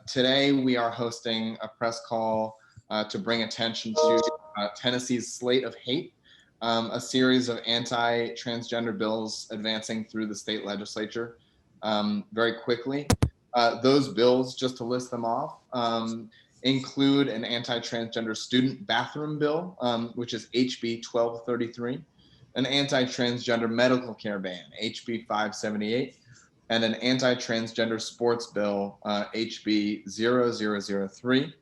Today we are hosting a press call to bring attention to Tennessee's Slate of Hate, a series of anti-transgender bills advancing through the state legislature very quickly. Those bills, just to list them off, include an anti-transgender student bathroom bill, which is HB 1233, an anti-transgender medical care ban, HB 578, and an anti-transgender sports bill, HB 0003.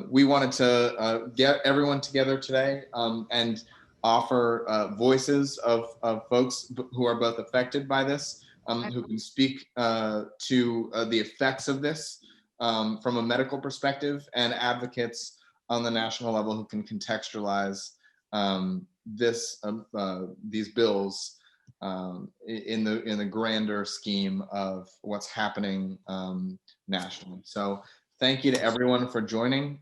We wanted to get everyone together today and offer voices of folks who are both affected by this, who can speak to the effects of this from a medical perspective, and advocates on the national level who can contextualize these bills in the grander scheme of what's happening nationally. So thank you to everyone for joining.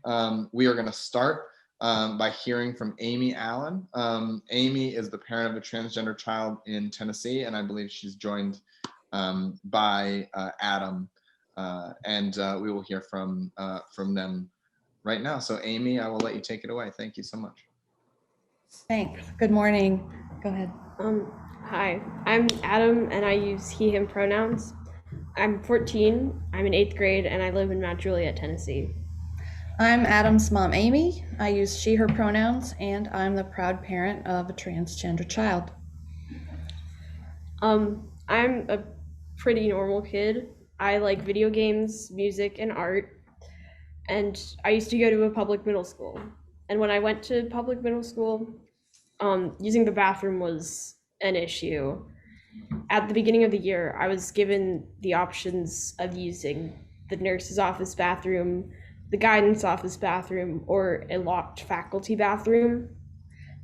We are going to start by hearing from Amy Allen. Amy is the parent of a transgender child in Tennessee, and I believe she's joined by Adam, and we will hear from them right now. So Amy, I will let you take it away. Thank you so much. Thanks. Good morning. Go ahead. Hi, I'm Adam and I use he, him pronouns. I'm 14, I'm in 8th grade, and I live in Mount Juliet, Tennessee. I'm Adam's mom, Amy. I use she, her pronouns, and I'm the proud parent of a transgender child. I'm a pretty normal kid. I like video games, music, and art. And I used to go to a public middle school. And when I went to public middle school, using the bathroom was an issue. At the beginning of the year, I was given the options of using the nurse's office bathroom, the guidance office bathroom, or a locked faculty bathroom.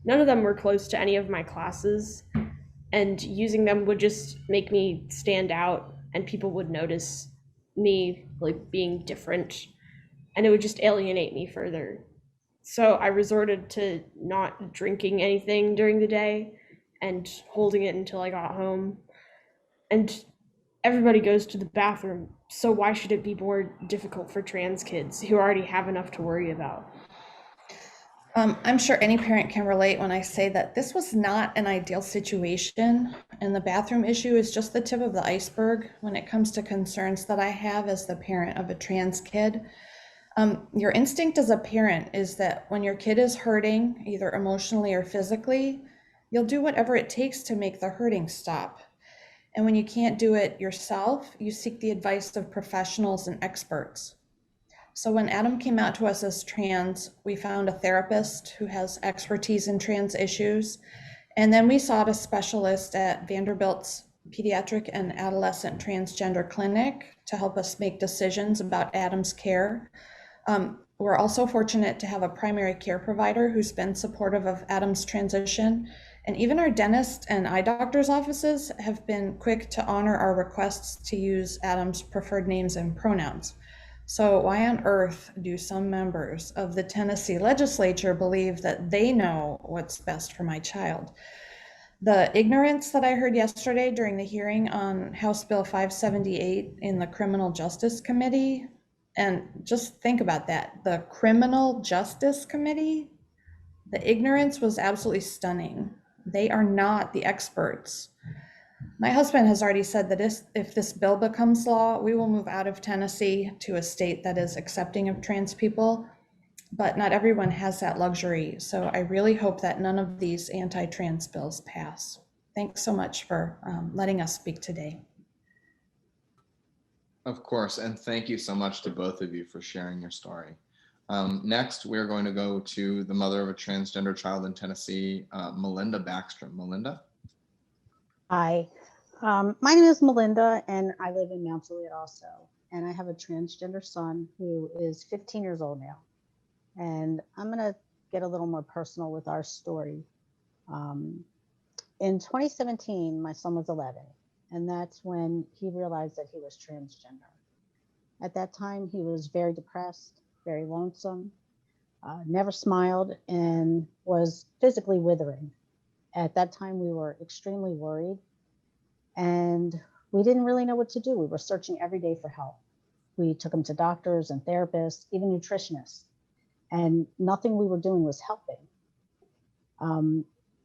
None of them were close to any of my classes, and using them would just make me stand out, and people would notice me like being different, and it would just alienate me further. So I resorted to not drinking anything during the day and holding it until I got home. And everybody goes to the bathroom, so why should it be more difficult for trans kids who already have enough to worry about? I'm sure any parent can relate when I say that this was not an ideal situation, and the bathroom issue is just the tip of the iceberg when it comes to concerns that I have as the parent of a trans kid. Your instinct as a parent is that when your kid is hurting, either emotionally or physically, you'll do whatever it takes to make the hurting stop. And when you can't do it yourself, you seek the advice of professionals and experts. So when Adam came out to us as trans, we found a therapist who has expertise in trans issues. And then we sought a specialist at Vanderbilt's Pediatric and Adolescent Transgender Clinic to help us make decisions about Adam's care. We're also fortunate to have a primary care provider who's been supportive of Adam's transition. And even our dentist and eye doctor's offices have been quick to honor our requests to use Adam's preferred names and pronouns. So why on earth do some members of the Tennessee legislature believe that they know what's best for my child? The ignorance that I heard yesterday during the hearing on House Bill 578 in the Criminal Justice Committee, and just think about that, the Criminal Justice Committee, the ignorance was absolutely stunning. They are not the experts. My husband has already said that if this bill becomes law, we will move out of Tennessee to a state that is accepting of trans people, but not everyone has that luxury. So I really hope that none of these anti-trans bills pass. Thanks so much for letting us speak today. Of course, and thank you so much to both of you for sharing your story. Next, we're going to go to the mother of a transgender child in Tennessee, Melinda Barkstrom. Melinda? Hi, my name is Melinda, and I live in Mount Juliet also. And I have a transgender son who is 15 years old now. And I'm going to get a little more personal with our story. In 2017, my son was 11, and that's when he realized that he was transgender. At that time, he was very depressed, very lonesome, never smiled, and was physically withering. At that time, we were extremely worried, and we didn't really know what to do. We were searching every day for help. We took him to doctors and therapists, even nutritionists, and nothing we were doing was helping.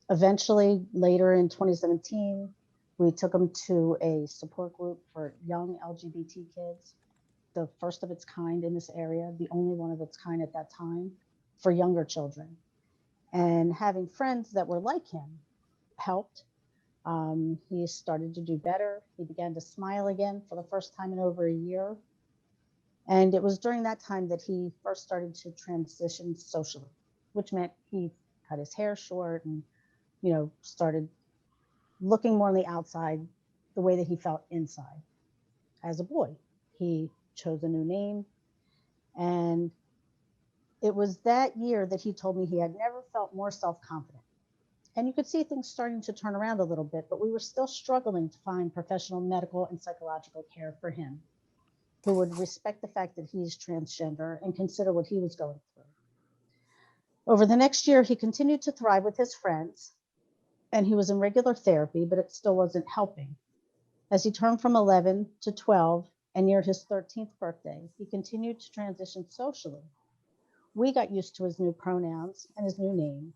Eventually, later in 2017, we took him to a support group for young LGBT kids, the first of its kind in this area, the only one of its kind at that time for younger children. And having friends that were like him helped. He started to do better. He began to smile again for the first time in over a year. And it was during that time that he first started to transition socially, which meant he cut his hair short and, started looking more on the outside the way that he felt inside. As a boy, he chose a new name. And it was that year that he told me he had never felt more self-confident. And you could see things starting to turn around a little bit, but we were still struggling to find professional medical and psychological care for him who would respect the fact that he's transgender and consider what he was going through. Over the next year, he continued to thrive with his friends, and he was in regular therapy, but it still wasn't helping. As he turned from 11 to 12 and neared his 13th birthday, he continued to transition socially. We got used to his new pronouns and his new name.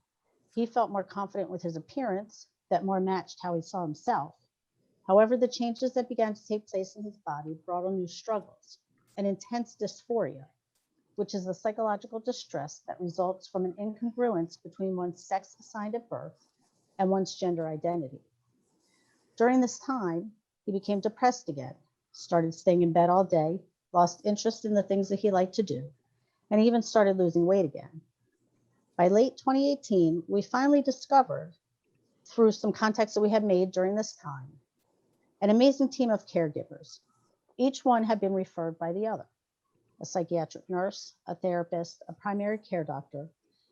He felt more confident with his appearance that more matched how he saw himself. However, the changes that began to take place in his body brought on new struggles, an intense dysphoria, which is a psychological distress that results from an incongruence between one's sex assigned at birth and one's gender identity. During this time, he became depressed again, started staying in bed all day, lost interest in the things that he liked to do, and even started losing weight again. By late 2018, we finally discovered, through some contacts that we had made during this time, an amazing team of caregivers. Each one had been referred by the other, a psychiatric nurse, a therapist, a primary care doctor,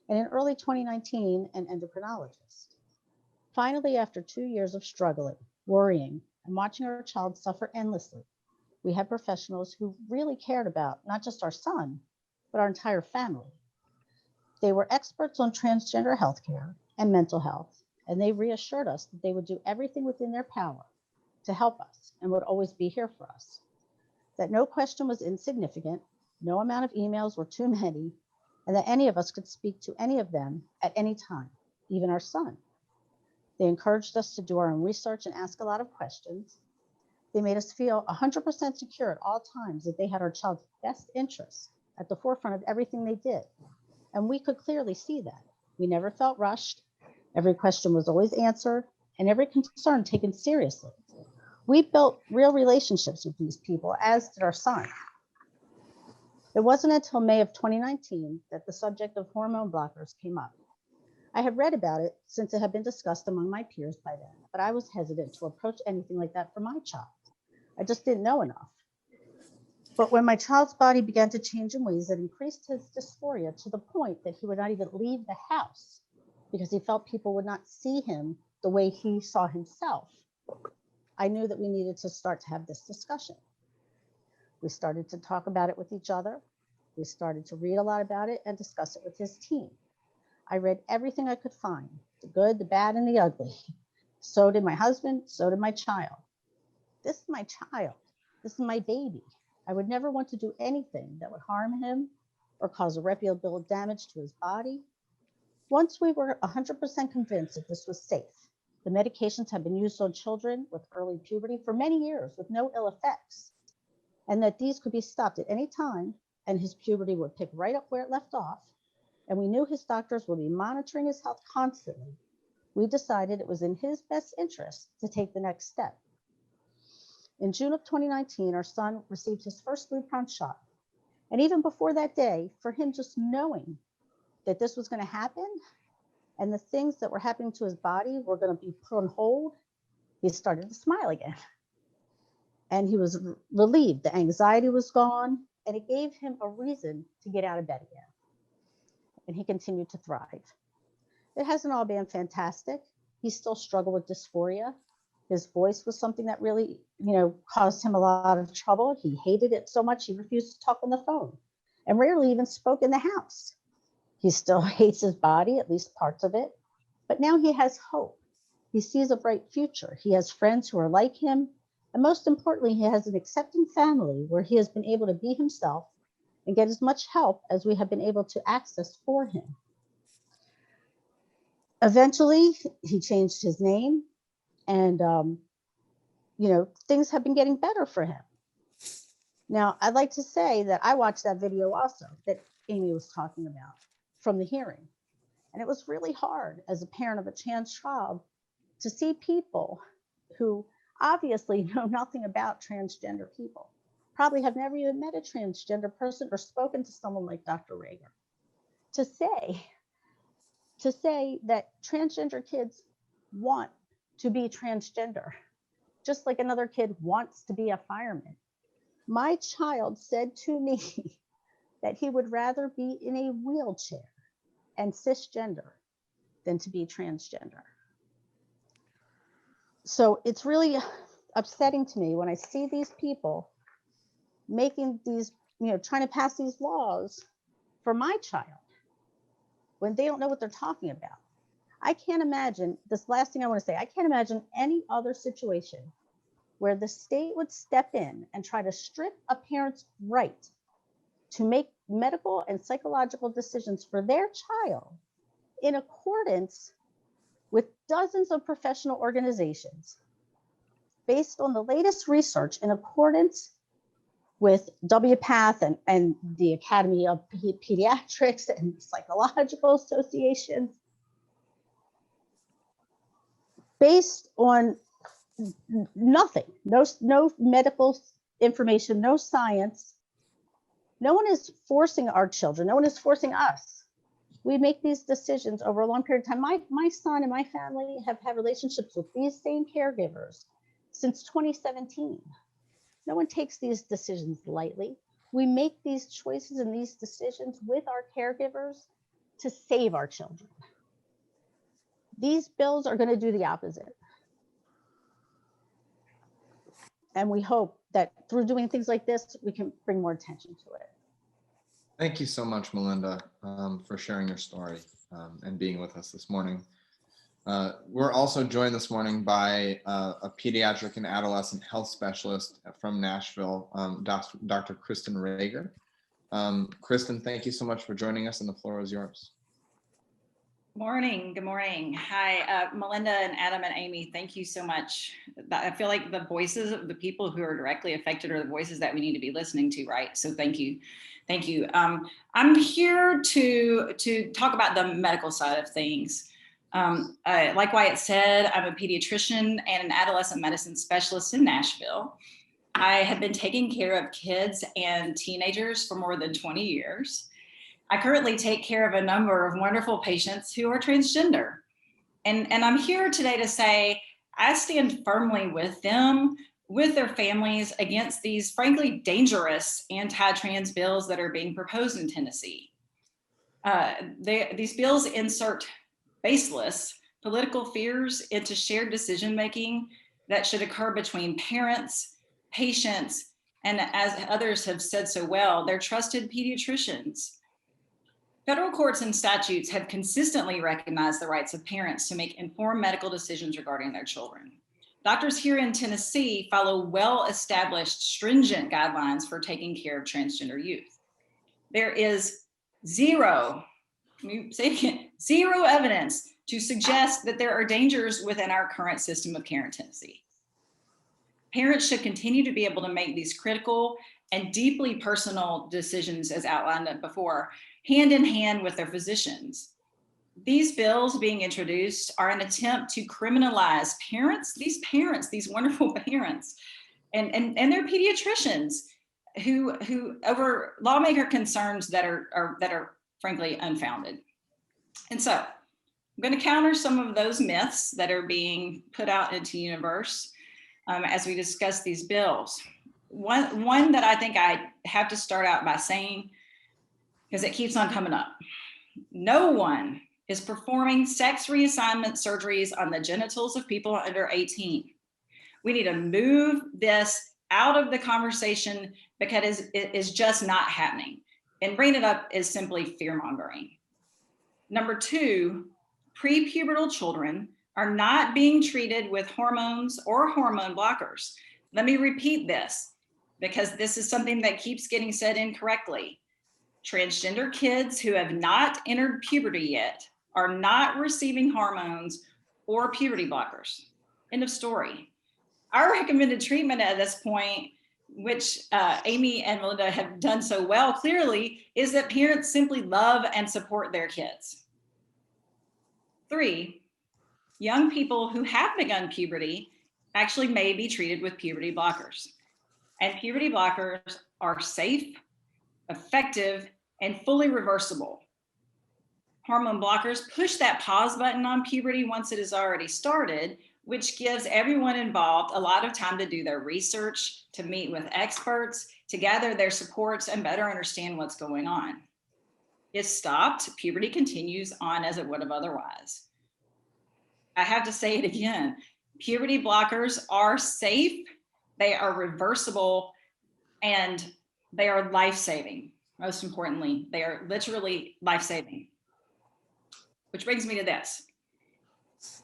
and in early 2019, an endocrinologist. Finally, after 2 years of struggling, worrying, and watching our child suffer endlessly, we had professionals who really cared about not just our son, but our entire family. They were experts on transgender healthcare and mental health, and they reassured us that they would do everything within their power to help us and would always be here for us. That no question was insignificant, no amount of emails were too many, and that any of us could speak to any of them at any time, even our son. They encouraged us to do our own research and ask a lot of questions. They made us feel 100% secure at all times that they had our child's best interests at the forefront of everything they did. And we could clearly see that. We never felt rushed. Every question was always answered and every concern taken seriously. We built real relationships with these people, as did our son. It wasn't until May of 2019 that the subject of hormone blockers came up. I had read about it since it had been discussed among my peers by then, but I was hesitant to approach anything like that for my child. I just didn't know enough. But when my child's body began to change in ways that increased his dysphoria to the point that he would not even leave the house because he felt people would not see him the way he saw himself, I knew that we needed to start to have this discussion. We started to talk about it with each other. We started to read a lot about it and discuss it with his team. I read everything I could find, the good, the bad, and the ugly. So did my husband, so did my child. This is my child. This is my baby. I would never want to do anything that would harm him or cause irreparable damage to his body. Once we were 100% convinced that this was safe, the medications have been used on children with early puberty for many years with no ill effects, and that these could be stopped at any time, and his puberty would pick right up where it left off, and we knew his doctors would be monitoring his health constantly, we decided it was in his best interest to take the next step. In June of 2019, our son received his first Lupron shot. And even before that day, for him just knowing that this was going to happen and the things that were happening to his body were going to be put on hold, he started to smile again. And he was relieved. The anxiety was gone, and it gave him a reason to get out of bed again. And he continued to thrive. It hasn't all been fantastic. He still struggled with dysphoria. His voice was something that really, caused him a lot of trouble. He hated it so much he refused to talk on the phone and rarely even spoke in the house. He still hates his body, at least parts of it, but now he has hope. He sees a bright future. He has friends who are like him, And most importantly, he has an accepting family where he has been able to be himself and get as much help as we have been able to access for him. Eventually, he changed his name, and things have been getting better for him. Now, I'd like to say that I watched that video also that Amy was talking about from the hearing. And it was really hard as a parent of a trans child to see people who obviously know nothing about transgender people, probably have never even met a transgender person or spoken to someone like Dr. Rager, to say that transgender kids want to be transgender, just like another kid wants to be a fireman. My child said to me that he would rather be in a wheelchair and cisgender than to be transgender. So it's really upsetting to me when I see these people making these, trying to pass these laws for my child when they don't know what they're talking about. I can't imagine, this last thing I want to say, I can't imagine any other situation where the state would step in and try to strip a parent's right to make medical and psychological decisions for their child in accordance with dozens of professional organizations based on the latest research, in accordance with WPATH and the Academy of Pediatrics and Psychological Associations, based on nothing, no medical information, no science. No one is forcing our children. No one is forcing us. We make these decisions over a long period of time. My son and my family have had relationships with these same caregivers since 2017. No one takes these decisions lightly. We make these choices and these decisions with our caregivers to save our children. These bills are going to do the opposite. And we hope that through doing things like this, we can bring more attention to it. Thank you so much, Melinda, for sharing your story and being with us this morning. We're also joined this morning by a pediatric and adolescent health specialist from Nashville, Dr. Kristin Rager. Kristin, thank you so much for joining us, and the floor is yours. Morning. Good morning. Hi, Melinda and Adam and Amy. Thank you so much. I feel like the voices of the people who are directly affected are the voices that we need to be listening to, right? So thank you. Thank you. I'm here to talk about the medical side of things. Like Wyatt said, I'm a pediatrician and an adolescent medicine specialist in Nashville. I have been taking care of kids and teenagers for more than 20 years. I currently take care of a number of wonderful patients who are transgender. And I'm here today to say, I stand firmly with them, with their families, against these frankly dangerous anti-trans bills that are being proposed in Tennessee. These bills insert baseless political fears into shared decision-making that should occur between parents, patients, and as others have said so well, their trusted pediatricians. Federal courts and statutes have consistently recognized the rights of parents to make informed medical decisions regarding their children. Doctors here in Tennessee follow well-established, stringent guidelines for taking care of transgender youth. There is zero evidence to suggest that there are dangers within our current system of care in Tennessee. Parents should continue to be able to make these critical and deeply personal decisions, as outlined before, hand in hand with their physicians. These bills being introduced are an attempt to criminalize parents, these wonderful parents, and their pediatricians who over lawmaker concerns that are frankly unfounded. And so I'm going to counter some of those myths that are being put out into the universe as we discuss these bills. One that I think I have to start out by saying, because it keeps on coming up. No one is performing sex reassignment surgeries on the genitals of people under 18. We need to move this out of the conversation because it is just not happening. And bringing it up is simply fear-mongering. Number two, prepubertal children are not being treated with hormones or hormone blockers. Let me repeat this because this is something that keeps getting said incorrectly. Transgender kids who have not entered puberty yet are not receiving hormones or puberty blockers. End of story. Our recommended treatment at this point, which Amy and Melinda have done so well clearly, is that parents simply love and support their kids. 3, young people who have begun puberty actually may be treated with puberty blockers. And puberty blockers are safe, effective, and fully reversible. Hormone blockers push that pause button on puberty once it has already started, which gives everyone involved a lot of time to do their research, to meet with experts, to gather their supports and better understand what's going on. If stopped, puberty continues on as it would have otherwise. I have to say it again, puberty blockers are safe, they are reversible, and they are life-saving. Most importantly, they are literally life-saving. Which brings me to this.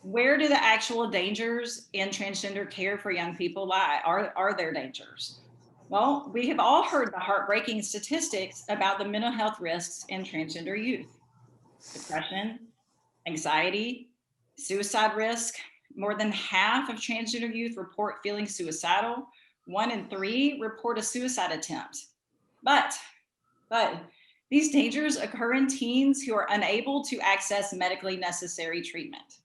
Where do the actual dangers in transgender care for young people lie? Are there dangers? Well, we have all heard the heartbreaking statistics about the mental health risks in transgender youth. Depression, anxiety, suicide risk. More than half of transgender youth report feeling suicidal. 1 in 3 report a suicide attempt. But these dangers occur in teens who are unable to access medically necessary treatment.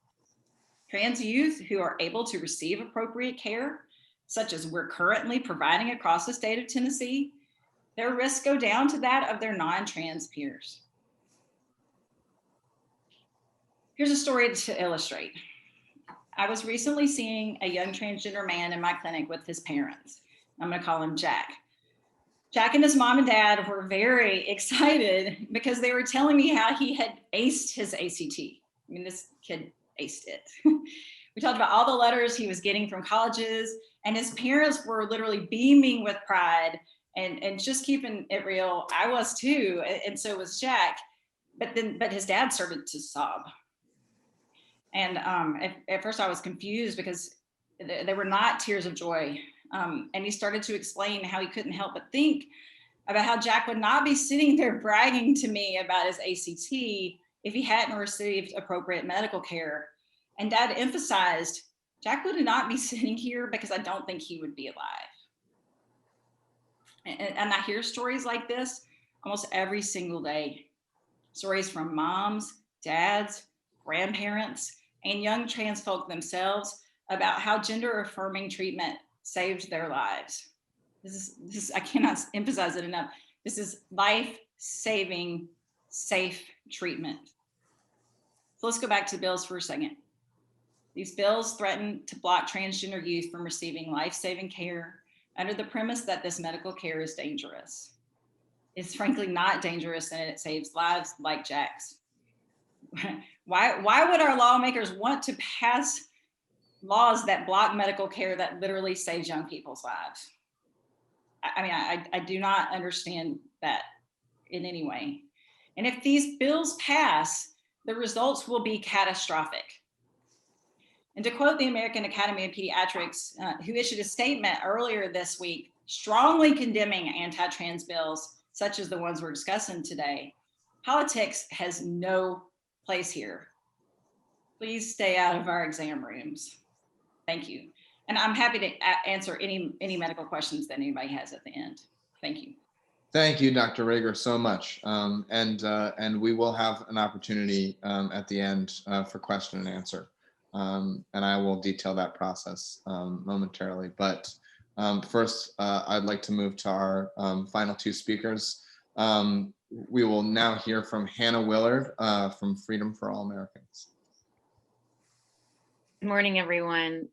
Trans youth who are able to receive appropriate care, such as we're currently providing across the state of Tennessee, their risks go down to that of their non-trans peers. Here's a story to illustrate. I was recently seeing a young transgender man in my clinic with his parents. I'm gonna call him Jack. Jack and his mom and dad were very excited because they were telling me how he had aced his ACT. I mean, this kid aced it. We talked about all the letters he was getting from colleges, and his parents were literally beaming with pride and just keeping it real. I was too, and so was Jack. But his dad started to sob. And at first I was confused because they were not tears of joy. And he started to explain how he couldn't help but think about how Jack would not be sitting there bragging to me about his ACT if he hadn't received appropriate medical care. And Dad emphasized, Jack would not be sitting here because I don't think he would be alive. And I hear stories like this almost every single day. Stories from moms, dads, grandparents, and young trans folk themselves about how gender affirming treatment saved their lives. This is I cannot emphasize it enough. This is life-saving, safe treatment. So let's go back to the bills for a second. These bills threaten to block transgender youth from receiving life-saving care under the premise that this medical care is dangerous. It's frankly not dangerous, and it saves lives like Jack's. Why would our lawmakers want to pass laws that block medical care that literally saves young people's lives? I mean, I do not understand that in any way. And if these bills pass, the results will be catastrophic. And to quote the American Academy of Pediatrics, who issued a statement earlier this week, strongly condemning anti-trans bills, such as the ones we're discussing today, politics has no place here. Please stay out of our exam rooms. Thank you. And I'm happy to answer any medical questions that anybody has at the end. Thank you. Thank you, Dr. Rager, so much. And we will have an opportunity at the end for question and answer. And I will detail that process momentarily. But first, I'd like to move to our final 2 speakers. We will now hear from Hannah Willard from Freedom for All Americans. Good morning, everyone.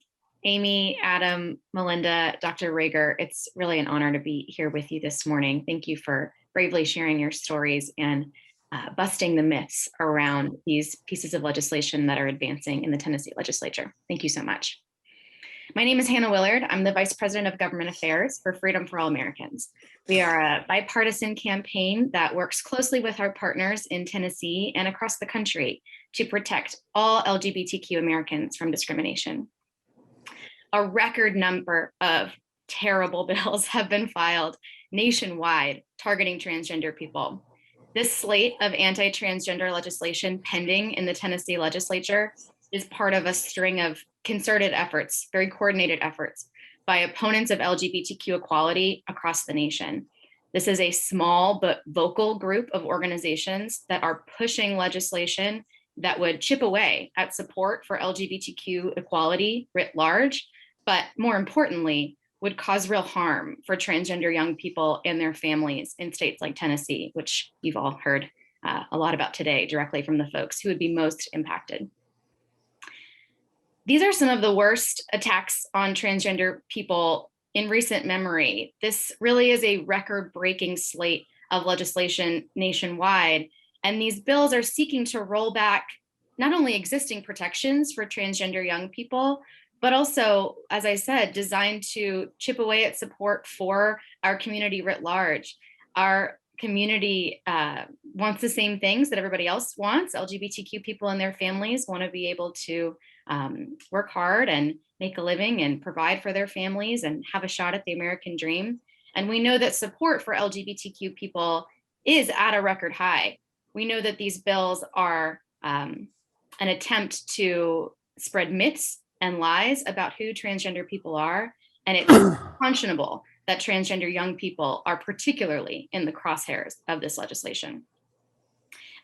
Amy, Adam, Melinda, Dr. Rager, it's really an honor to be here with you this morning. Thank you for bravely sharing your stories and busting the myths around these pieces of legislation that are advancing in the Tennessee legislature. Thank you so much. My name is Hannah Willard. I'm the Vice President of Government Affairs for Freedom for All Americans. We are a bipartisan campaign that works closely with our partners in Tennessee and across the country to protect all LGBTQ Americans from discrimination. A record number of terrible bills have been filed nationwide targeting transgender people. This slate of anti-transgender legislation pending in the Tennessee legislature is part of a string of concerted efforts, very coordinated efforts by opponents of LGBTQ equality across the nation. This is a small but vocal group of organizations that are pushing legislation that would chip away at support for LGBTQ equality writ large, but more importantly, would cause real harm for transgender young people and their families in states like Tennessee, which you've all heard a lot about today directly from the folks who would be most impacted. These are some of the worst attacks on transgender people in recent memory. This really is a record-breaking slate of legislation nationwide, and these bills are seeking to roll back not only existing protections for transgender young people, but also, as I said, designed to chip away at support for our community writ large. Our community wants the same things that everybody else wants. LGBTQ people and their families want to be able to work hard and make a living and provide for their families and have a shot at the American dream. And we know that support for LGBTQ people is at a record high. We know that these bills are an attempt to spread myths and lies about who transgender people are. And it's unconscionable that transgender young people are particularly in the crosshairs of this legislation.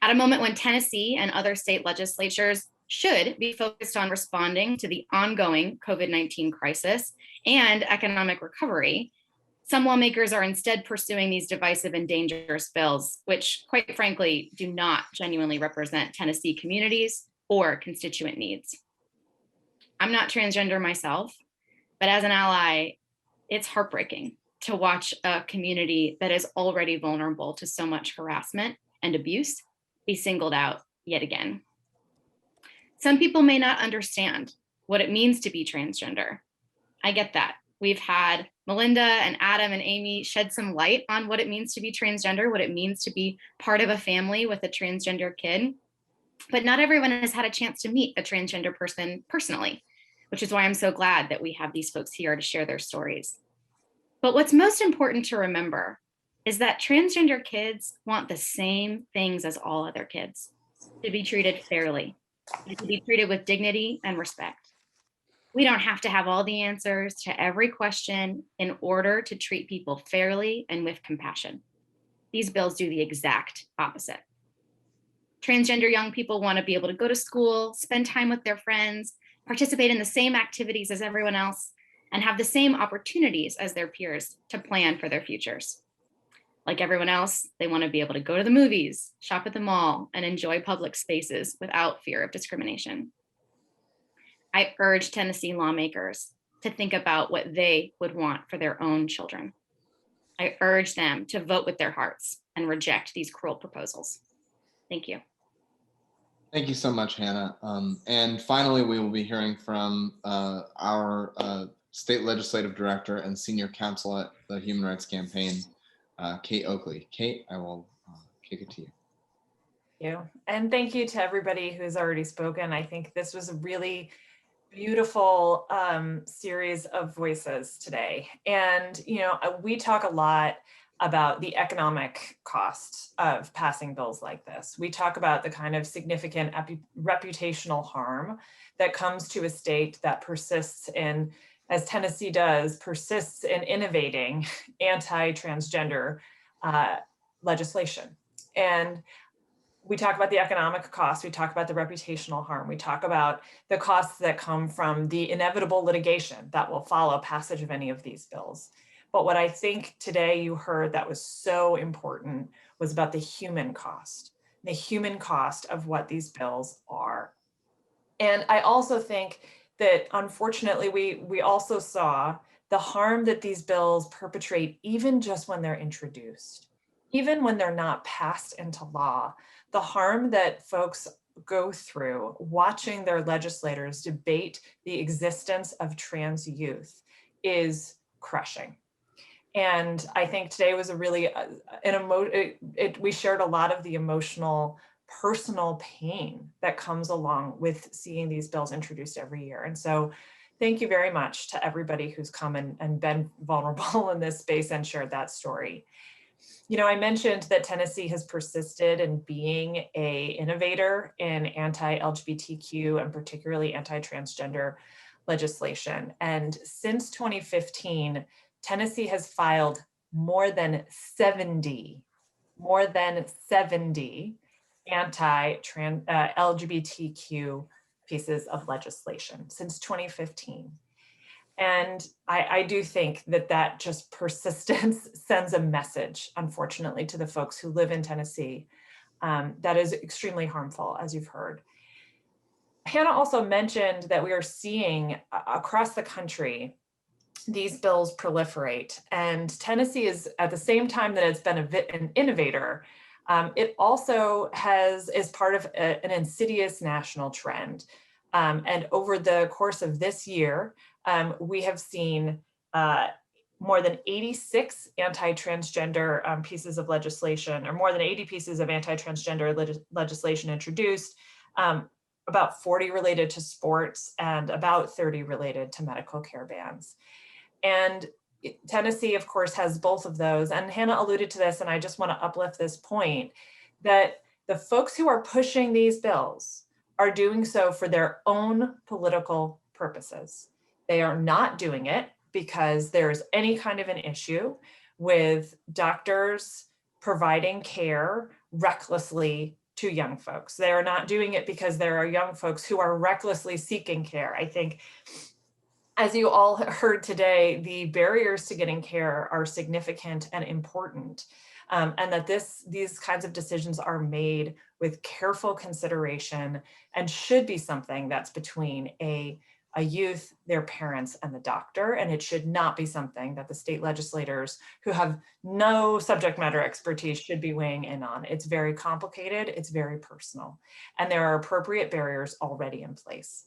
At a moment when Tennessee and other state legislatures should be focused on responding to the ongoing COVID-19 crisis and economic recovery, some lawmakers are instead pursuing these divisive and dangerous bills, which quite frankly do not genuinely represent Tennessee communities or constituent needs. I'm not transgender myself, but as an ally, it's heartbreaking to watch a community that is already vulnerable to so much harassment and abuse be singled out yet again. Some people may not understand what it means to be transgender. I get that. We've had Melinda and Adam and Amy shed some light on what it means to be transgender, what it means to be part of a family with a transgender kid. But not everyone has had a chance to meet a transgender person personally, which is why I'm so glad that we have these folks here to share their stories. But what's most important to remember is that transgender kids want the same things as all other kids: to be treated fairly, to be treated with dignity and respect. We don't have to have all the answers to every question in order to treat people fairly and with compassion. These bills do the exact opposite. Transgender young people want to be able to go to school, spend time with their friends, participate in the same activities as everyone else, and have the same opportunities as their peers to plan for their futures. Like everyone else, they want to be able to go to the movies, shop at the mall, and enjoy public spaces without fear of discrimination. I urge Tennessee lawmakers to think about what they would want for their own children. I urge them to vote with their hearts and reject these cruel proposals. Thank you. Thank you so much, Hannah. And finally, we will be hearing from our State Legislative Director and Senior Counsel at the Human Rights Campaign, Kate Oakley. Kate, I will kick it to you. Thank you. And thank you to everybody who's already spoken. I think this was a really beautiful series of voices today. And, you know, we talk a lot about the economic cost of passing bills like this. We talk about the kind of significant reputational harm that comes to a state that persists in, as Tennessee does, persists in innovating anti-transgender legislation. And we talk about the economic costs, we talk about the reputational harm, we talk about the costs that come from the inevitable litigation that will follow passage of any of these bills. But what I think today you heard that was so important was about the human cost of what these bills are. And I also think that unfortunately, we also saw the harm that these bills perpetrate even just when they're introduced, even when they're not passed into law. The harm that folks go through watching their legislators debate the existence of trans youth is crushing. And I think today was a really, we shared a lot of the emotional, personal pain that comes along with seeing these bills introduced every year. And so thank you very much to everybody who's come and been vulnerable in this space and shared that story. You know, I mentioned that Tennessee has persisted in being an innovator in anti-LGBTQ and particularly anti-transgender legislation. And since 2015, Tennessee has filed more than 70 anti-LGBTQ pieces of legislation since 2015. And I do think that just persistence sends a message, unfortunately, to the folks who live in Tennessee that is extremely harmful, as you've heard. Hannah also mentioned that we are seeing across the country these bills proliferate, and Tennessee is, at the same time that it's been an innovator, it also is part of an insidious national trend. And over the course of this year, we have seen more than 86 anti-transgender pieces of legislation, or more than 80 pieces of anti-transgender legislation introduced, about 40 related to sports and about 30 related to medical care bans. And Tennessee, of course, has both of those. And Hannah alluded to this, and I just want to uplift this point, that the folks who are pushing these bills are doing so for their own political purposes. They are not doing it because there's any kind of an issue with doctors providing care recklessly to young folks. They are not doing it because there are young folks who are recklessly seeking care. I think, as you all heard today, the barriers to getting care are significant and important, and that these kinds of decisions are made with careful consideration and should be something that's between a youth, their parents, and the doctor, and it should not be something that the state legislators who have no subject matter expertise should be weighing in on. It's very complicated, it's very personal, and there are appropriate barriers already in place.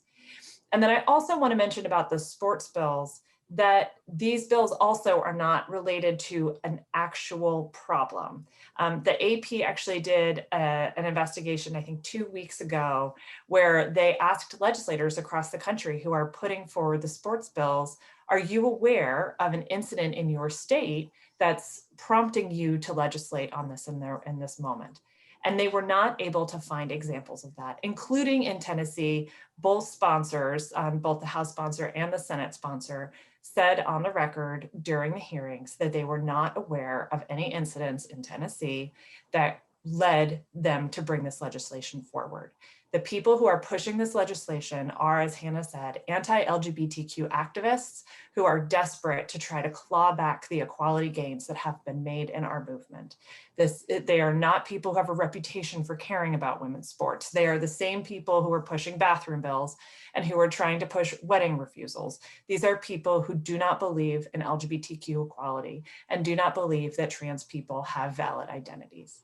And then I also want to mention about the sports bills that these bills also are not related to an actual problem. The AP actually did an investigation, I think 2 weeks ago, where they asked legislators across the country who are putting forward the sports bills, are you aware of an incident in your state that's prompting you to legislate on this in this moment? And they were not able to find examples of that, including in Tennessee. Both sponsors, both the House sponsor and the Senate sponsor, said on the record during the hearings that they were not aware of any incidents in Tennessee that led them to bring this legislation forward. The people who are pushing this legislation are, as Hannah said, anti-LGBTQ activists who are desperate to try to claw back the equality gains that have been made in our movement. They are not people who have a reputation for caring about women's sports. They are the same people who are pushing bathroom bills and who are trying to push wedding refusals. These are people who do not believe in LGBTQ equality and do not believe that trans people have valid identities.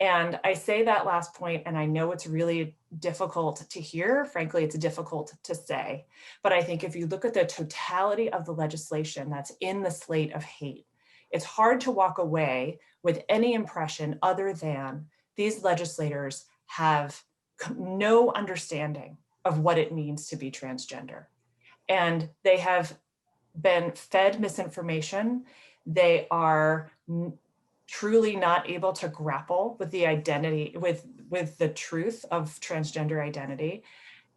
And I say that last point, and I know it's really difficult to hear. Frankly, it's difficult to say. But I think if you look at the totality of the legislation that's in the slate of hate, it's hard to walk away with any impression other than these legislators have no understanding of what it means to be transgender. And they have been fed misinformation. They are truly not able to grapple with the identity, with the truth of transgender identity.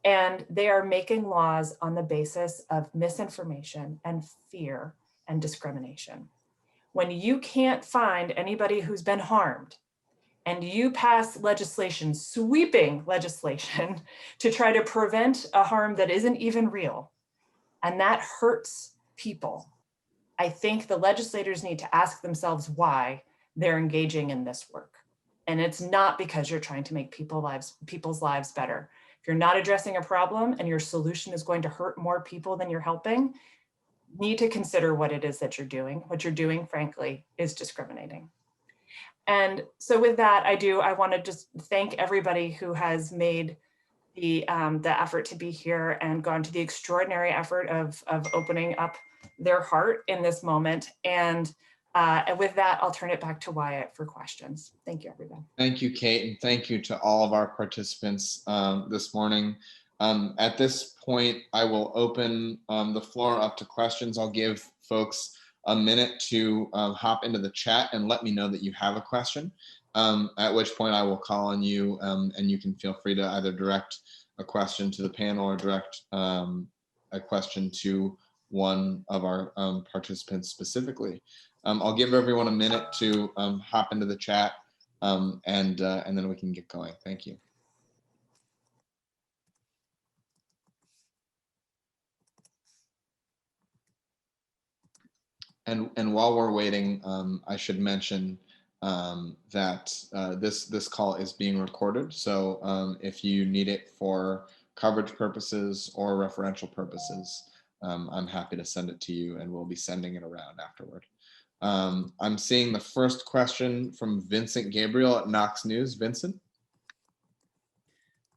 And they are making laws on the basis of misinformation and fear and discrimination. When you can't find anybody who's been harmed and you pass legislation, sweeping legislation, to try to prevent a harm that isn't even real, and that hurts people, I think the legislators need to ask themselves why they're engaging in this work. And it's not because you're trying to make people's lives better. If you're not addressing a problem and your solution is going to hurt more people than you're helping, you need to consider what it is that you're doing. What you're doing, frankly, is discriminating. And so with that, I want to just thank everybody who has made the effort to be here and gone to the extraordinary effort of opening up their heart in this moment. And with that, I'll turn it back to Wyatt for questions. Thank you, everyone. Thank you, Kate, and thank you to all of our participants this morning. At this point, I will open the floor up to questions. I'll give folks a minute to hop into the chat and let me know that you have a question, at which point I will call on you, and you can feel free to either direct a question to the panel or direct a question to one of our participants specifically. I'll give everyone a minute to hop into the chat, and then we can get going. Thank you. And while we're waiting, I should mention that this call is being recorded. So if you need it for coverage purposes or referential purposes, I'm happy to send it to you, and we'll be sending it around afterward. I'm seeing the first question from Vincent Gabriel at Knox News. Vincent.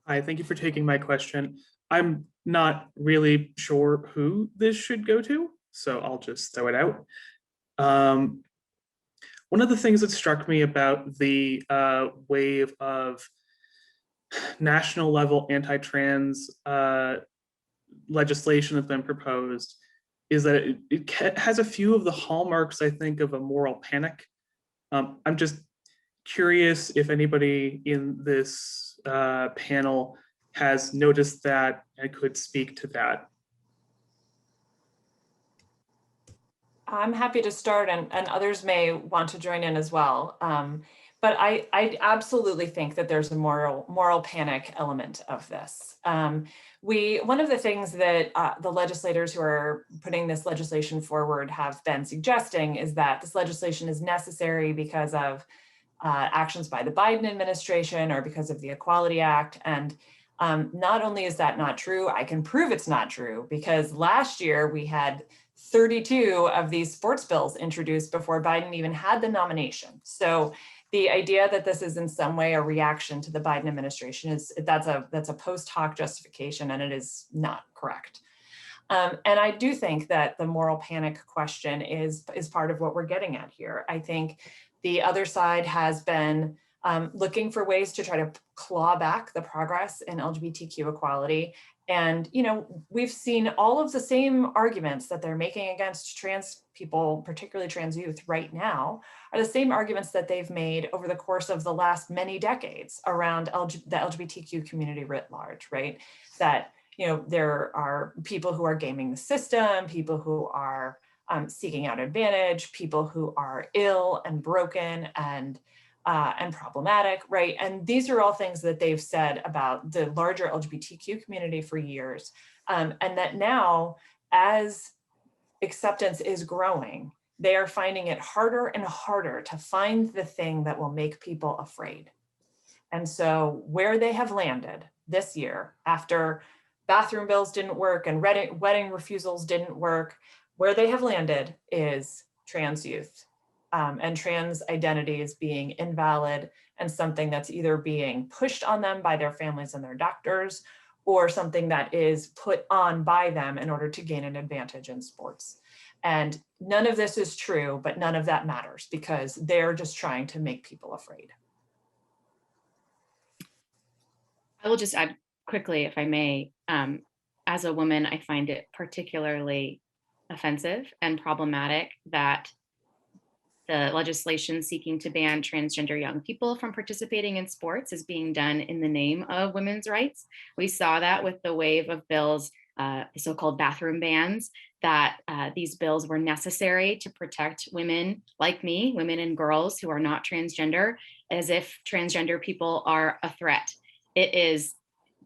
Hi, thank you for taking my question. I'm not really sure who this should go to, so I'll just throw it out. One of the things that struck me about the wave of national level anti-trans legislation that's been proposed is that it has a few of the hallmarks, I think, of a moral panic. I'm just curious if anybody in this panel has noticed that and could speak to that. I'm happy to start, and others may want to join in as well. But I absolutely think that there's a moral panic element of this. One of the things that the legislators who are putting this legislation forward have been suggesting is that this legislation is necessary because of actions by the Biden administration or because of the Equality Act. And not only is that not true, I can prove it's not true, because last year we had 32 of these sports bills introduced before Biden even had the nomination. So the idea that this is in some way a reaction to the Biden administration that's a post hoc justification, and it is not correct. And I do think that the moral panic question is part of what we're getting at here. I think the other side has been looking for ways to try to claw back the progress in LGBTQ equality. And, we've seen all of the same arguments that they're making against trans people, particularly trans youth right now, are the same arguments that they've made over the course of the last many decades around the LGBTQ community writ large, right? That, there are people who are gaming the system, people who are seeking out advantage, people who are ill and broken and problematic, right? And these are all things that they've said about the larger LGBTQ community for years. And that now, as acceptance is growing, they are finding it harder and harder to find the thing that will make people afraid. And so where they have landed this year, after bathroom bills didn't work and wedding refusals didn't work, where they have landed is trans youth. And trans identities being invalid and something that's either being pushed on them by their families and their doctors, or something that is put on by them in order to gain an advantage in sports. And none of this is true, but none of that matters because they're just trying to make people afraid. I will just add quickly, if I may, as a woman, I find it particularly offensive and problematic that the legislation seeking to ban transgender young people from participating in sports is being done in the name of women's rights. We saw that with the wave of bills, the so-called bathroom bans, that these bills were necessary to protect women like me, women and girls who are not transgender, as if transgender people are a threat. It is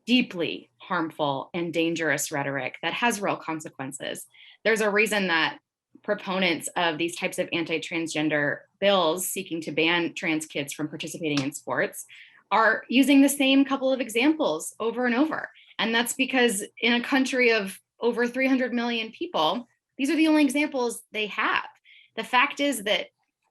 deeply harmful and dangerous rhetoric that has real consequences. There's a reason that proponents of these types of anti-transgender bills seeking to ban trans kids from participating in sports are using the same couple of examples over and over. And that's because in a country of over 300 million people, these are the only examples they have. The fact is that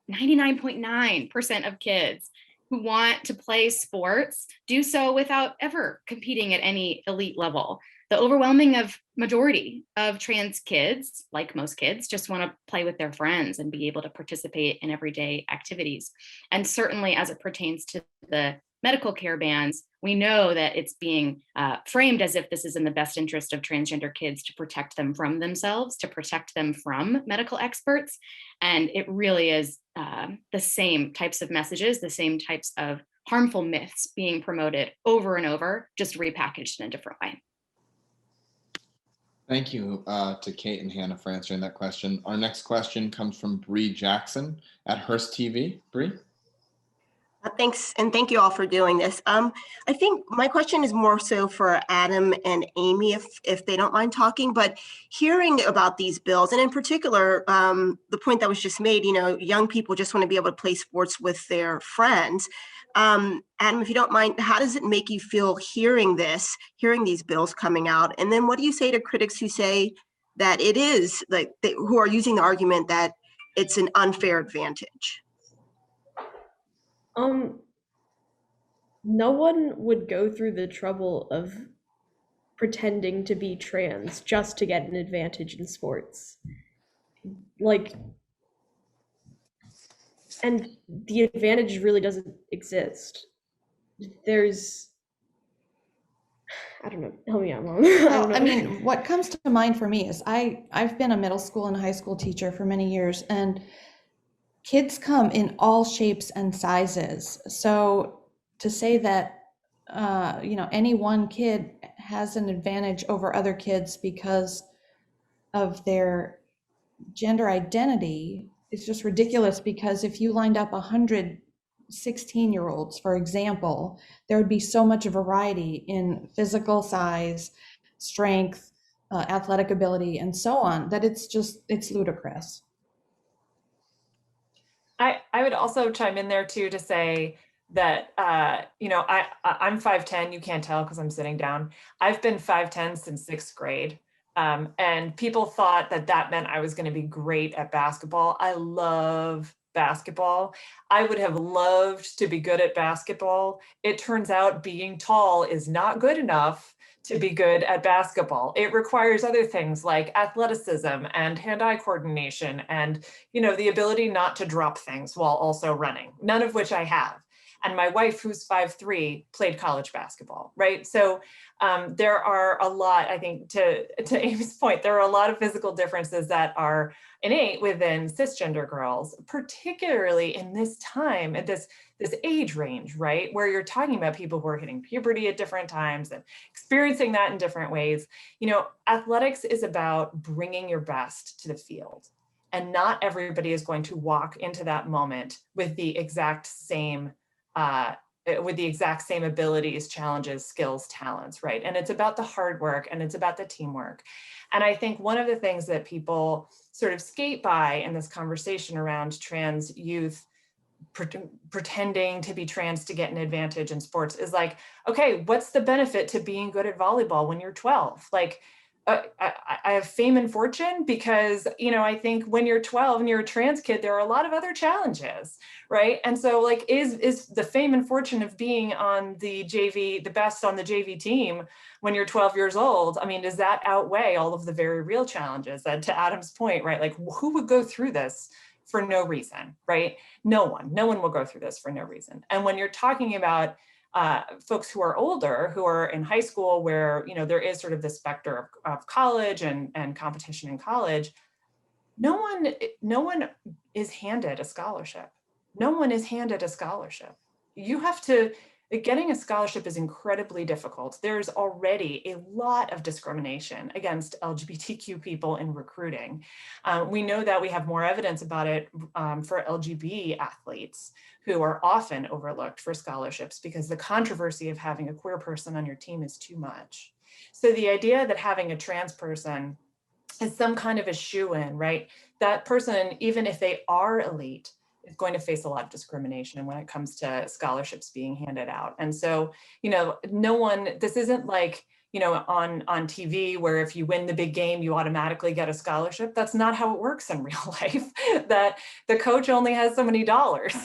99.9% of kids who want to play sports do so without ever competing at any elite level. The overwhelming majority of trans kids, like most kids, just want to play with their friends and be able to participate in everyday activities. And certainly as it pertains to the medical care bans. We know that it's being framed as if this is in the best interest of transgender kids to protect them from themselves, to protect them from medical experts. And it really is the same types of messages, the same types of harmful myths being promoted over and over, just repackaged in a different way. Thank you to Kate and Hannah for answering that question. Our next question comes from Brie Jackson at Hearst TV. Brie? Thanks, and thank you all for doing this. I think my question is more so for Adam and Amy, if they don't mind talking, but hearing about these bills, and in particular, the point that was just made, young people just want to be able to play sports with their friends. Adam, if you don't mind, how does it make you feel hearing these bills coming out? And then what do you say to critics who say that it is, who are using the argument that it's an unfair advantage? No one would go through the trouble of pretending to be trans just to get an advantage in sports. And the advantage really doesn't exist. I don't know, help me out, Mom. I mean, what comes to mind for me is I've been a middle school and high school teacher for many years, and kids come in all shapes and sizes. So to say that, any one kid has an advantage over other kids because of their gender identity is just ridiculous, because if you lined up 100 16-year-olds, for example, there would be so much variety in physical size, strength, athletic ability, and so on, that it's ludicrous. I would also chime in there too to say that, I'm 5'10", you can't tell because I'm sitting down. I've been 5'10" since 6th grade. And people thought that meant I was going to be great at basketball. I love basketball. I would have loved to be good at basketball. It turns out being tall is not good enough to be good at basketball. It requires other things like athleticism and hand-eye coordination and, the ability not to drop things while also running, none of which I have. And my wife, who's 5'3", played college basketball, right? So there are a lot, I think, to Amy's point, there are a lot of physical differences that are innate within cisgender girls, particularly in this time, at this age range, right? Where you're talking about people who are hitting puberty at different times and experiencing that in different ways. Athletics is about bringing your best to the field. And not everybody is going to walk into that moment with the exact same abilities, challenges, skills, talents, right? And it's about the hard work and it's about the teamwork. And I think one of the things that people sort of skate by in this conversation around trans youth pretending to be trans to get an advantage in sports is like, okay, what's the benefit to being good at volleyball when you're 12? I have fame and fortune because, I think when you're 12 and you're a trans kid, there are a lot of other challenges, right? And so is the fame and fortune of being on the JV, the best on the JV team when you're 12 years old, does that outweigh all of the very real challenges that, to Adam's point, right? Who would go through this for no reason, right? No one will go through this for no reason. And when you're talking about folks who are older, who are in high school, where there is sort of this specter of college and competition in college, no one is handed a scholarship. No one is handed a scholarship. Getting a scholarship is incredibly difficult. There's already a lot of discrimination against LGBTQ people in recruiting. We know that we have more evidence about it for LGB athletes who are often overlooked for scholarships because the controversy of having a queer person on your team is too much. So the idea that having a trans person is some kind of a shoo-in, right? That person, even if they are elite, is going to face a lot of discrimination when it comes to scholarships being handed out. And so, this isn't like, on TV where if you win the big game, you automatically get a scholarship. That's not how it works in real life. That the coach only has so many dollars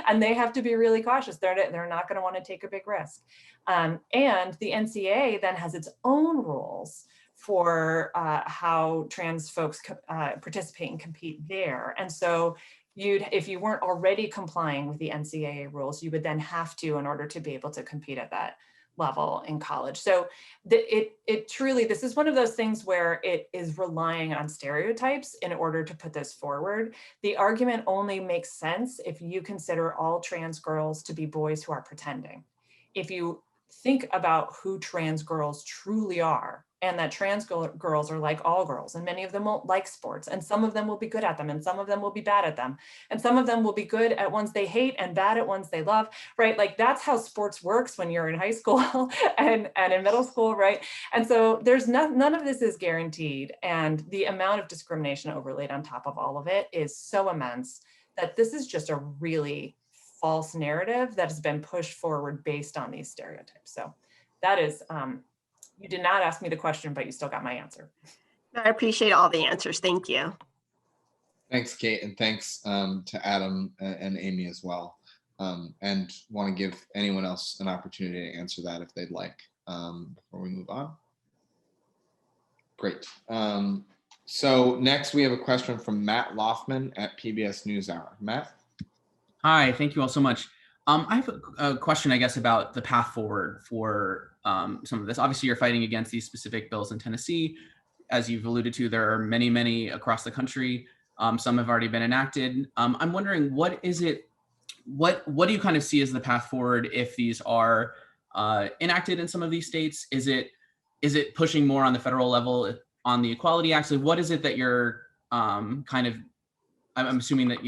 and they have to be really cautious. They're not going to want to take a big risk. And the NCAA then has its own rules for how trans folks participate and compete there. And so if you weren't already complying with the NCAA rules, you would then have to in order to be able to compete at that level in college. So it truly, this is one of those things where it is relying on stereotypes in order to put this forward. The argument only makes sense if you consider all trans girls to be boys who are pretending. If you think about who trans girls truly are, and that trans girls are like all girls, and many of them won't like sports, and some of them will be good at them, and some of them will be bad at them, and some of them will be good at ones they hate and bad at ones they love, right? Like that's how sports works when you're in high school and in middle school, right? And so there's none of this is guaranteed, and the amount of discrimination overlaid on top of all of it is so immense that this is just a really false narrative that has been pushed forward based on these stereotypes. So that is, you did not ask me the question, but you still got my answer. I appreciate all the answers. Thank you. Thanks, Kate, and thanks to Adam and Amy as well. And want to give anyone else an opportunity to answer that if they'd like before we move on. Great. So next we have a question from Matt Loffman at PBS NewsHour. Matt? Hi, thank you all so much. I have a question, I guess, about the path forward for some of this. Obviously, you're fighting against these specific bills in Tennessee. As you've alluded to, there are many, many across the country. Some have already been enacted. I'm wondering, what do you kind of see as the path forward if these are enacted in some of these states? Is it pushing more on the federal level on the Equality Act? So what is it that you're I'm assuming that,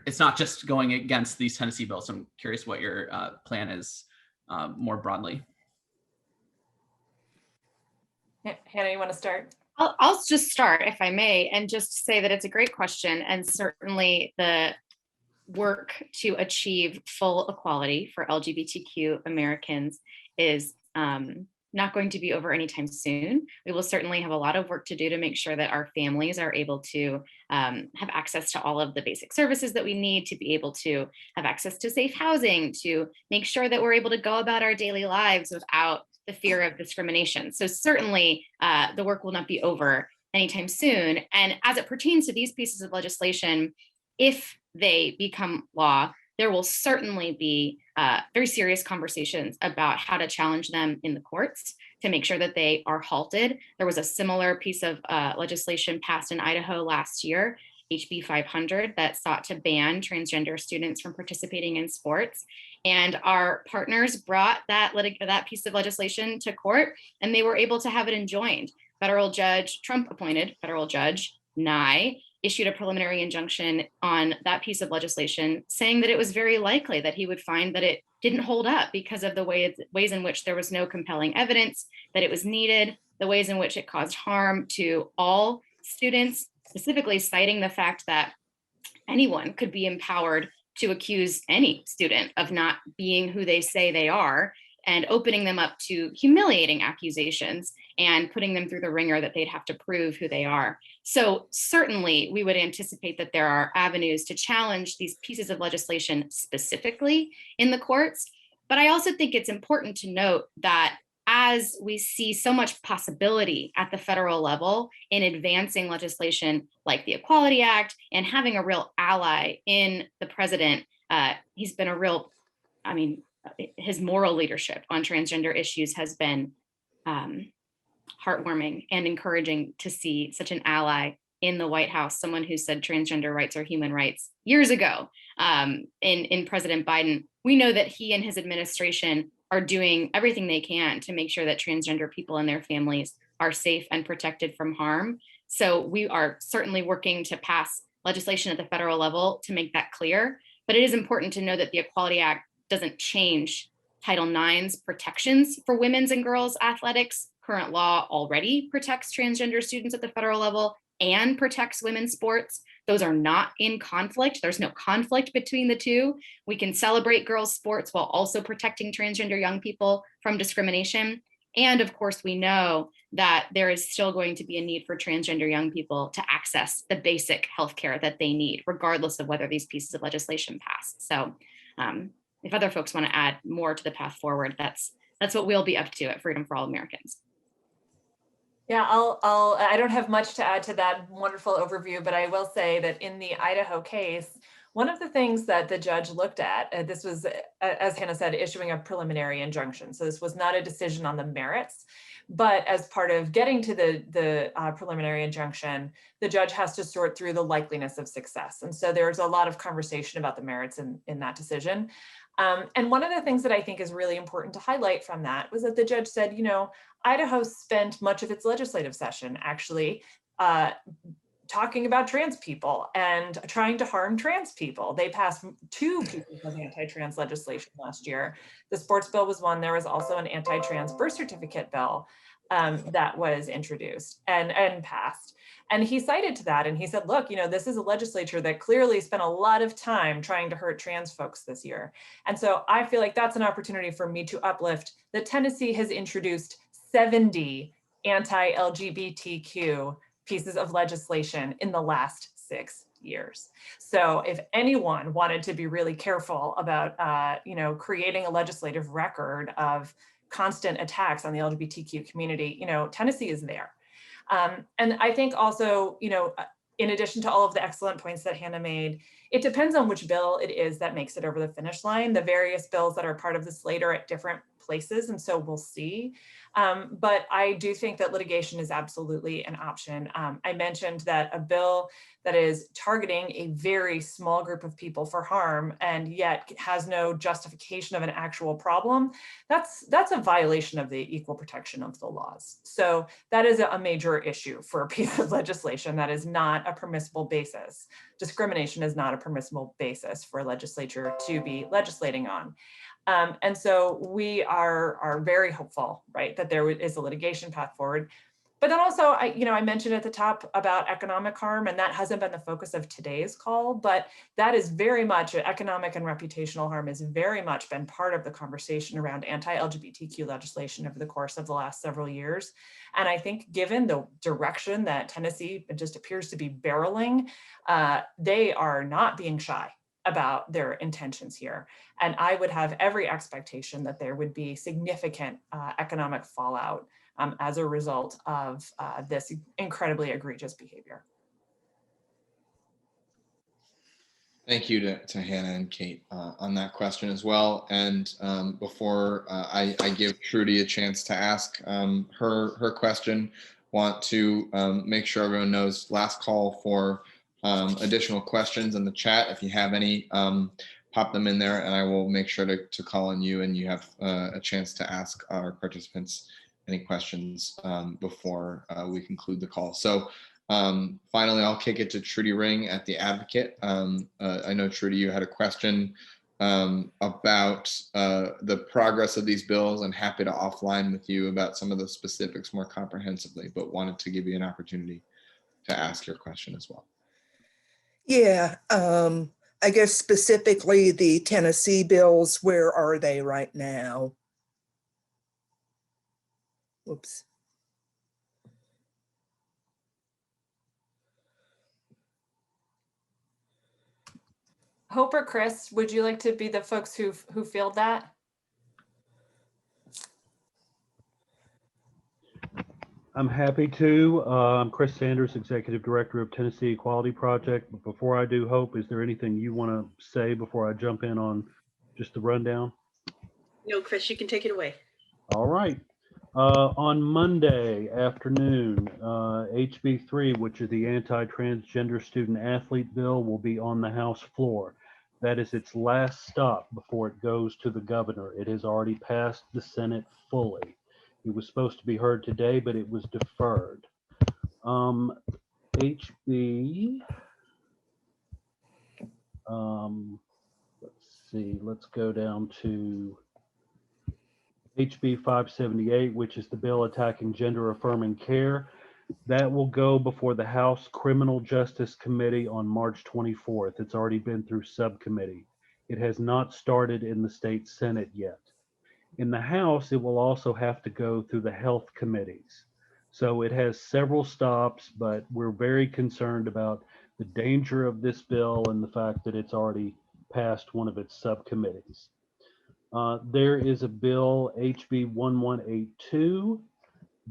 it's not just going against these Tennessee bills. So I'm curious what your plan is more broadly. Hannah, you want to start? I'll just start, if I may, and just say that it's a great question. And certainly the work to achieve full equality for LGBTQ Americans is not going to be over anytime soon. We will certainly have a lot of work to do to make sure that our families are able to have access to all of the basic services that we need, to be able to have access to safe housing, to make sure that we're able to go about our daily lives without the fear of discrimination. So certainly the work will not be over anytime soon. And as it pertains to these pieces of legislation, if they become law, there will certainly be very serious conversations about how to challenge them in the courts to make sure that they are halted. There was a similar piece of legislation passed in Idaho last year, HB 500, that sought to ban transgender students from participating in sports. And our partners brought that piece of legislation to court, and they were able to have it enjoined. Trump-appointed federal judge Nye issued a preliminary injunction on that piece of legislation, saying that it was very likely that he would find that it didn't hold up because of the ways in which there was no compelling evidence that it was needed, the ways in which it caused harm to all students, specifically citing the fact that anyone could be empowered to accuse any student of not being who they say they are, and opening them up to humiliating accusations and putting them through the ringer that they'd have to prove who they are. So certainly we would anticipate that there are avenues to challenge these pieces of legislation specifically in the courts. But I also think it's important to note that as we see so much possibility at the federal level in advancing legislation like the Equality Act and having a real ally in the president, he's been a real, his moral leadership on transgender issues has been heartwarming and encouraging to see such an ally in the White House, someone who said transgender rights are human rights years ago. In President Biden, we know that he and his administration are doing everything they can to make sure that transgender people and their families are safe and protected from harm. So we are certainly working to pass legislation at the federal level to make that clear. But it is important to know that the Equality Act doesn't change Title IX's protections for women's and girls' athletics. Current law already protects transgender students at the federal level and protects women's sports. Those are not in conflict. There's no conflict between the two. We can celebrate girls' sports while also protecting transgender young people from discrimination. And of course, we know that there is still going to be a need for transgender young people to access the basic healthcare that they need, regardless of whether these pieces of legislation pass. So if other folks want to add more to the path forward, that's what we'll be up to at Freedom for All Americans. Yeah, I don't have much to add to that wonderful overview, but I will say that in the Idaho case, one of the things that the judge looked at, this was, as Hannah said, issuing a preliminary injunction. So this was not a decision on the merits, but as part of getting to the preliminary injunction, the judge has to sort through the likeliness of success. And so there's a lot of conversation about the merits in that decision. And one of the things that I think is really important to highlight from that was that the judge said, you know, Idaho spent much of its legislative session actually talking about trans people and trying to harm trans people. They passed 2 pieces of anti-trans legislation last year. The sports bill was one. There was also an anti-trans birth certificate bill that was introduced and passed. And he cited to that and he said, look, you know, this is a legislature that clearly spent a lot of time trying to hurt trans folks this year. And so I feel like that's an opportunity for me to uplift that Tennessee has introduced 70 anti-LGBTQ pieces of legislation in the last 6 years. So if anyone wanted to be really careful about, you know, creating a legislative record of constant attacks on the LGBTQ community, you know, Tennessee is there. And I think also, you know, in addition to all of the excellent points that Hannah made, it depends on which bill it is that makes it over the finish line. The various bills that are part of the slate are at different places, and so we'll see. But I do think that litigation is absolutely an option. I mentioned that a bill that is targeting a very small group of people for harm and yet has no justification of an actual problem, that's a violation of the equal protection of the laws. So that is a major issue for a piece of legislation that is not a permissible basis. Discrimination is not a permissible basis for a legislature to be legislating on. And so we are very hopeful, right, that there is a litigation path forward. But then also, I mentioned at the top about economic harm, and that hasn't been the focus of today's call, but that is very much, economic and reputational harm has very much been part of the conversation around anti-LGBTQ legislation over the course of the last several years. And I think given the direction that Tennessee just appears to be barreling, they are not being shy about their intentions here. And I would have every expectation that there would be significant economic fallout as a result of this incredibly egregious behavior. Thank you to Hannah and Kate on that question as well. And before I give Trudy a chance to ask her question, want to make sure everyone knows last call for additional questions in the chat. If you have any, pop them in there and I will make sure to call on you and you have a chance to ask our participants any questions before we conclude the call. So finally, I'll kick it to Trudy Ring at The Advocate. I know, Trudy, you had a question about the progress of these bills, and happy to offline with you about some of the specifics more comprehensively, but wanted to give you an opportunity to ask your question as well. Yeah, I guess specifically the Tennessee bills, where are they right now? Whoops. Hope or Chris, would you like to be the folks who field that? I'm happy to. I'm Chris Sanders, Executive Director of Tennessee Equality Project. But before I do, Hope, is there anything you want to say before I jump in on just the rundown? No, Chris, you can take it away. All right. On Monday afternoon, HB 3, which is the anti-transgender student athlete bill, will be on the House floor. That is its last stop before it goes to the governor. It has already passed the Senate fully. It was supposed to be heard today, but it was deferred. HB, let's see, let's go down to HB 578, which is the bill attacking gender affirming care. That will go before the House Criminal Justice Committee on March 24th. It's already been through subcommittee. It has not started in the state Senate yet. In the House, it will also have to go through the health committees. So it has several stops, but we're very concerned about the danger of this bill and the fact that it's already passed one of its subcommittees. There is a bill, HB 1182,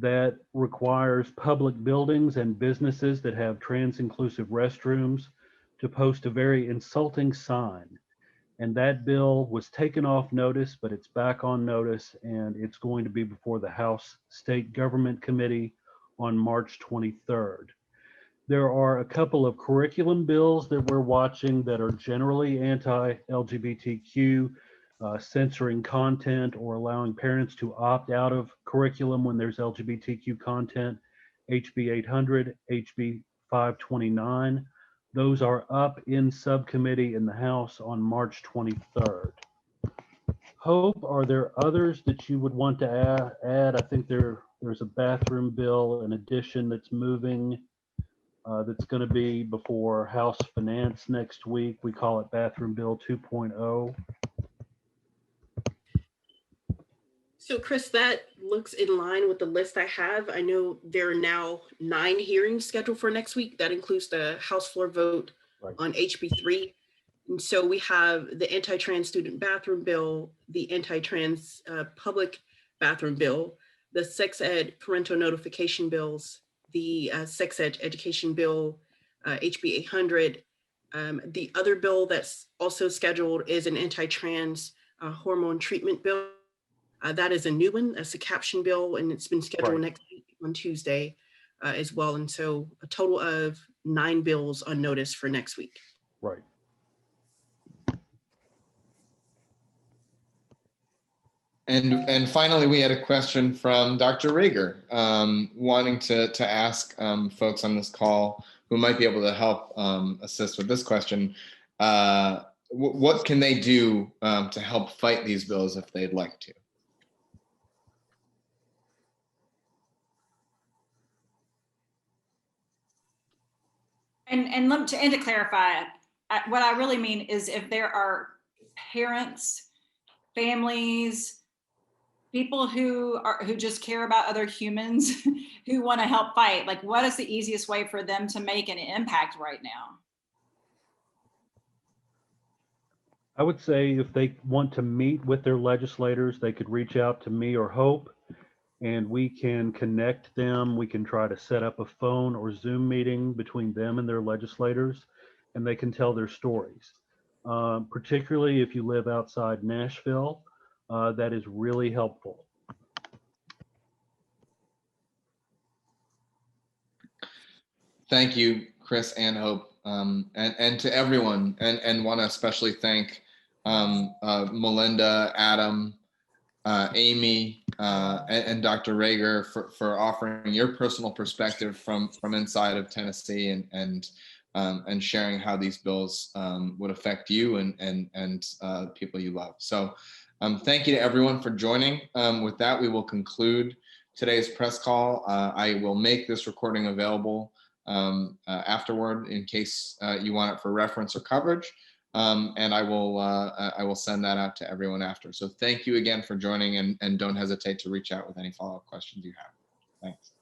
that requires public buildings and businesses that have trans-inclusive restrooms to post a very insulting sign. And that bill was taken off notice, but it's back on notice, and it's going to be before the House State Government Committee on March 23rd. There are a couple of curriculum bills that we're watching that are generally anti-LGBTQ, censoring content or allowing parents to opt out of curriculum when there's LGBTQ content, HB 800, HB 529. Those are up in subcommittee in the House on March 23rd. Hope, are there others that you would want to add? I think there's a bathroom bill in addition that's moving, that's going to be before House Finance next week. We call it Bathroom Bill 2.0. So Chris, that looks in line with the list I have. I know there are now 9 hearings scheduled for next week. That includes the House floor vote on HB3. And so we have the anti-trans student bathroom bill, the anti-trans public bathroom bill, the sex ed parental notification bills, the sex ed education bill, HB 800. The other bill that's also scheduled is an anti-trans hormone treatment bill. That is a new one. That's a caption bill, and it's been scheduled next week on Tuesday as well. And so a total of 9 bills on notice for next week. Right. And finally, we had a question from Dr. Rager, wanting to ask folks on this call who might be able to help assist with this question. What can they do to help fight these bills if they'd like to? And to clarify, what I really mean is if there are parents, families, people who just care about other humans who want to help fight, like what is the easiest way for them to make an impact right now? I would say if they want to meet with their legislators, they could reach out to me or Hope, and we can connect them. We can try to set up a phone or Zoom meeting between them and their legislators, and they can tell their stories. Particularly if you live outside Nashville, that is really helpful. Thank you, Chris and Hope, and to everyone, and want to especially thank Melinda, Adam, Amy, and Dr. Rager for offering your personal perspective from inside of Tennessee and sharing how these bills would affect you and people you love. So thank you to everyone for joining. With that, we will conclude today's press call. I will make this recording available afterward in case you want it for reference or coverage. And I will send that out to everyone after. So thank you again for joining, and don't hesitate to reach out with any follow-up questions you have. Thanks.